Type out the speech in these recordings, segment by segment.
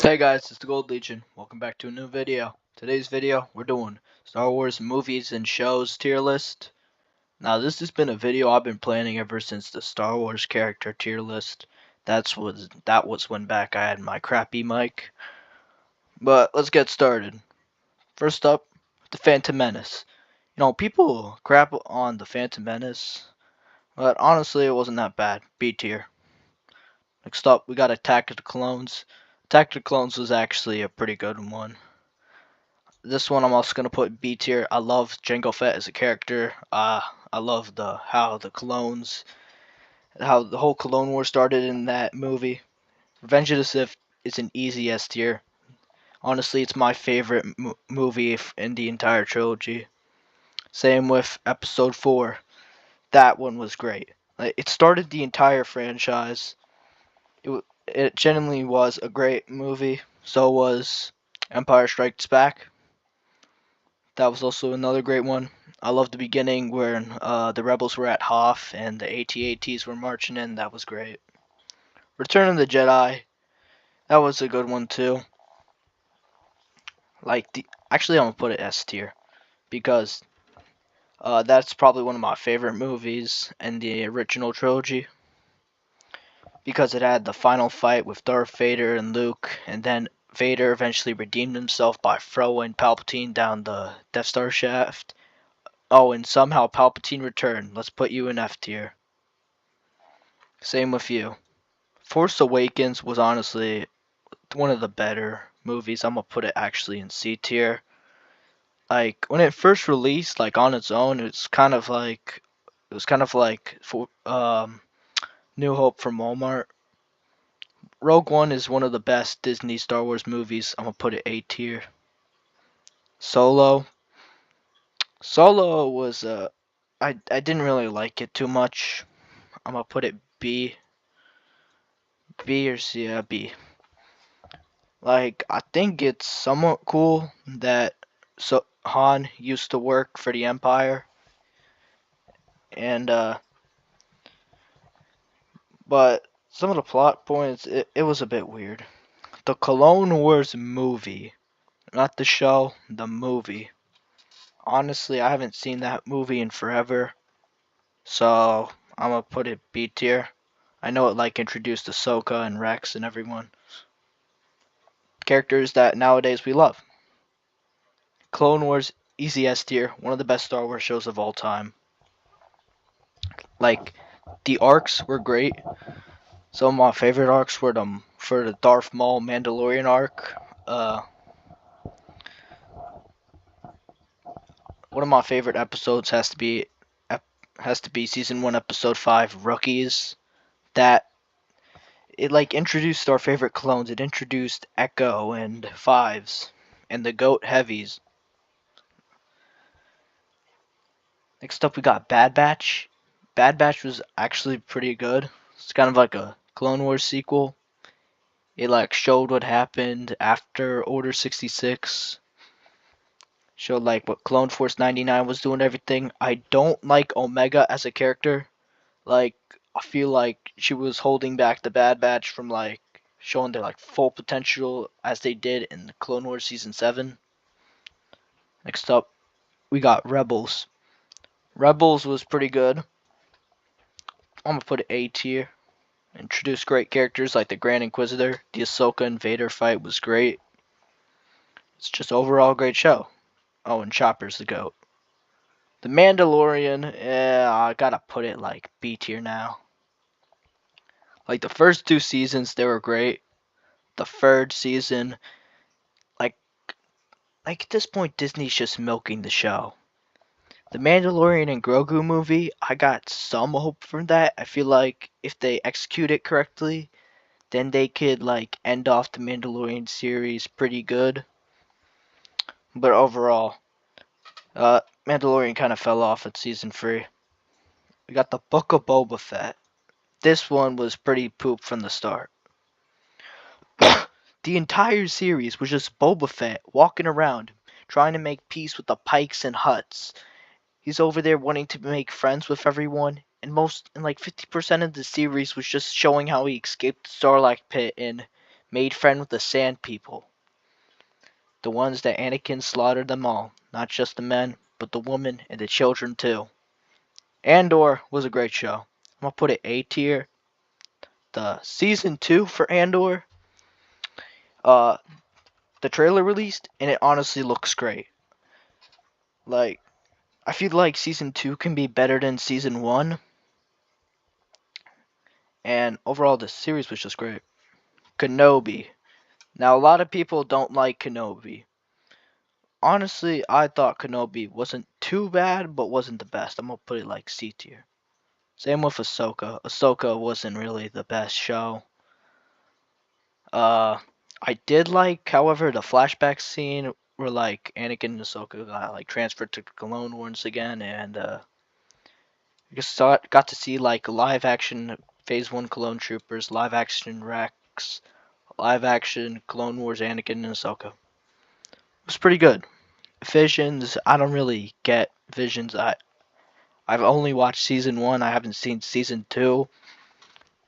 Hey guys, it's the Gold Legion. Welcome back to a new video. Today's video, we're doing Star Wars movies and shows tier list. Now this has been a video I've been planning ever since the Star Wars character tier list. That was when back I had my crappy mic. But let's get started. First up, the Phantom Menace. People crap on the Phantom Menace, but honestly it wasn't that bad. B tier. Next up, we got Attack of the Clones. Attack of the Clones was actually a pretty good one. This one I'm also gonna put B tier. I love Jango Fett as a character. I love how the whole Clone War started in that movie. Revenge of the Sith is an easy S tier. Honestly, it's my favorite movie in the entire trilogy. Same with Episode 4. That one was great. It started the entire franchise. It genuinely was a great movie. So was Empire Strikes Back. That was also another great one. I love the beginning where the rebels were at Hoth and the AT-ATs were marching in. That was great. Return of the Jedi. That was a good one too. Actually, I'm gonna put it S tier because that's probably one of my favorite movies in the original trilogy because it had the final fight with Darth Vader and Luke, and then Vader eventually redeemed himself by throwing Palpatine down the Death Star shaft. Oh, and somehow Palpatine returned. Let's put you in F tier. Same with you. Force Awakens was honestly one of the better movies. I'm gonna put it actually in C tier. When it first released, on its own, it was kind of like for New Hope from Walmart. Rogue One is one of the best Disney Star Wars movies. I'm gonna put it A tier. Solo. Solo was I didn't really like it too much. I'm gonna put it B. B or C, yeah, B. I think it's somewhat cool that Han used to work for the Empire, and but some of the plot points, it was a bit weird. The Clone Wars movie, not the show, the movie. Honestly, I haven't seen that movie in forever, so I'm gonna put it B tier. I know it introduced Ahsoka and Rex and everyone, characters that nowadays we love. Clone Wars, easy S tier, one of the best Star Wars shows of all time. Like the arcs were great. Some of my favorite arcs were for the Darth Maul Mandalorian arc. One of my favorite episodes has to be season 1 episode 5 Rookies. That it introduced our favorite clones. It introduced Echo and Fives and the Goat Heavies. Next up we got Bad Batch. Bad Batch was actually pretty good. It's kind of like a Clone Wars sequel. It showed what happened after Order 66. Showed what Clone Force 99 was doing everything. I don't like Omega as a character. Like I feel like she was holding back the Bad Batch from showing their full potential as they did in the Clone Wars season 7. Next up, we got Rebels. Rebels was pretty good. I'm gonna put it A tier. Introduced great characters like the Grand Inquisitor. The Ahsoka and Vader fight was great. It's just overall a great show. Oh, and Chopper's the GOAT. The Mandalorian, I gotta put it B tier now. The first 2 seasons, they were great. The third season, like at this point, Disney's just milking the show. The Mandalorian and Grogu movie, I got some hope from that. I feel like if they execute it correctly, then they could end off the Mandalorian series pretty good. But overall, Mandalorian kind of fell off at season 3. We got the Book of Boba Fett. This one was pretty poop from the start. The entire series was just Boba Fett walking around trying to make peace with the Pikes and Hutts. He's over there wanting to make friends with everyone, and 50% of the series was just showing how he escaped the Sarlacc pit and made friend with the Sand People, the ones that Anakin slaughtered them all, not just the men, but the women and the children too. Andor was a great show. I'm gonna put it A tier. The season 2 for Andor, uh, the trailer released, and it honestly looks great. Like, I feel like season 2 can be better than season 1, and overall the series was just great. Kenobi. Now, a lot of people don't like Kenobi. Honestly, I thought Kenobi wasn't too bad, but wasn't the best. I'm gonna put it like C tier. Same with Ahsoka. Ahsoka wasn't really the best show. Uh, I did like, however, the flashback scene where like Anakin and Ahsoka got like transferred to Clone Wars again, and I just got to see like live action Phase One Clone Troopers, live action Rex, live action Clone Wars Anakin and Ahsoka. It was pretty good. Visions, I don't really get Visions. I've only watched season 1. I haven't seen season 2.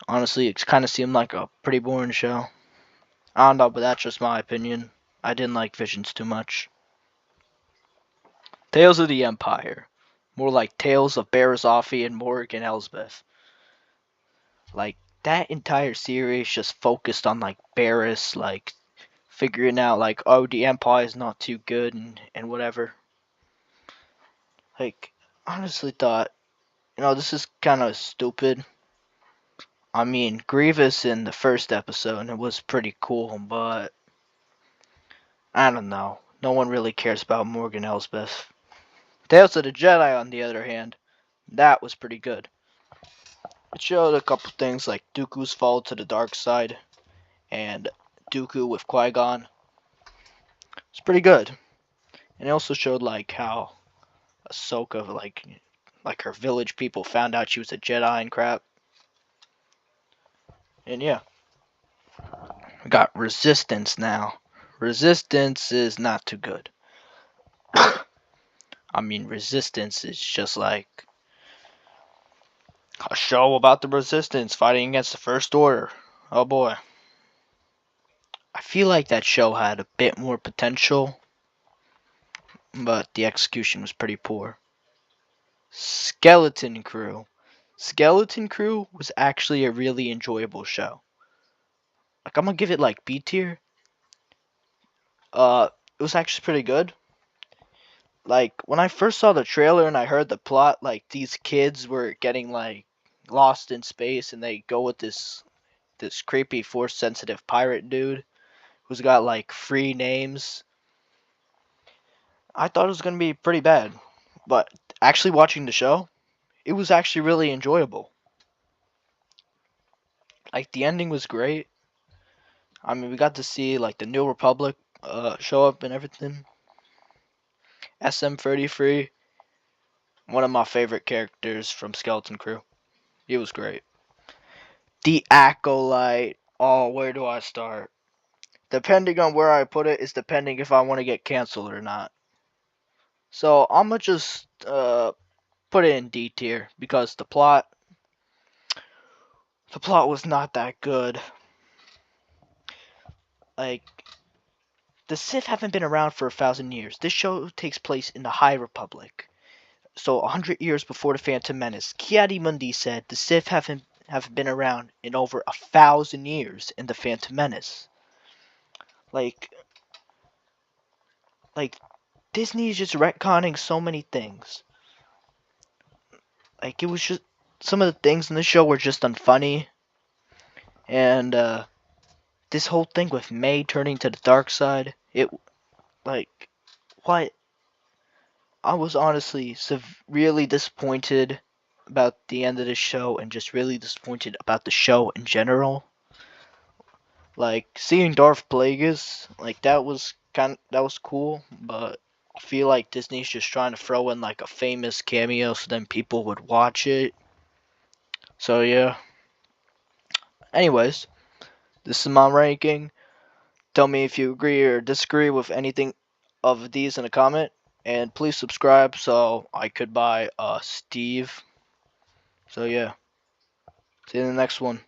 Honestly, it kind of seemed like a pretty boring show. I don't know, but that's just my opinion. I didn't like Visions too much. Tales of the Empire. More like Tales of Barazofi and Morgan Elsbeth. Like, that entire series just focused on, like, Barriss, like, figuring out, like, oh, the Empire is not too good and whatever. Like, honestly thought, this is kind of stupid. I mean, Grievous in the first episode, and it was pretty cool, but I don't know. No one really cares about Morgan Elsbeth. Tales of the Jedi, on the other hand, that was pretty good. It showed a couple things like Dooku's fall to the dark side and Dooku with Qui-Gon. It's pretty good. And it also showed like how Ahsoka, like her village people found out she was a Jedi and crap. And yeah, we got Resistance now. Resistance is not too good. I mean, Resistance is just like a show about the Resistance fighting against the First Order. Oh boy. I feel like that show had a bit more potential, but the execution was pretty poor. Skeleton Crew. Skeleton Crew was actually a really enjoyable show. Like, I'm gonna give it like B tier. It was actually pretty good. Like, when I first saw the trailer and I heard the plot, like these kids were getting like lost in space and they go with this creepy force sensitive pirate dude who's got like 3 names. I thought it was gonna be pretty bad. But actually watching the show, it was actually really enjoyable. Like, the ending was great. I mean, we got to see like the New Republic show up and everything. SM33, one of my favorite characters from Skeleton Crew. He was great. The Acolyte. Oh, where do I start? Depending on where I put it is depending if I want to get canceled or not. So I'm gonna just put it in D tier because the plot was not that good. Like, the Sith haven't been around for 1,000 years. This show takes place in the High Republic. So 100 years before the Phantom Menace, Ki-Adi-Mundi said the Sith haven't been around in over 1,000 years in the Phantom Menace. Like Disney is just retconning so many things. Like, it was just some of the things in the show were just unfunny, and this whole thing with May turning to the dark side, like, what? I was honestly severely disappointed about the end of the show and just really disappointed about the show in general. Like, seeing Darth Plagueis, like, that was cool, but I feel like Disney's just trying to throw in like a famous cameo so then people would watch it. So yeah. Anyways, this is my ranking. Tell me if you agree or disagree with anything of these in a comment. And please subscribe so I could buy Steve. So yeah. See you in the next one.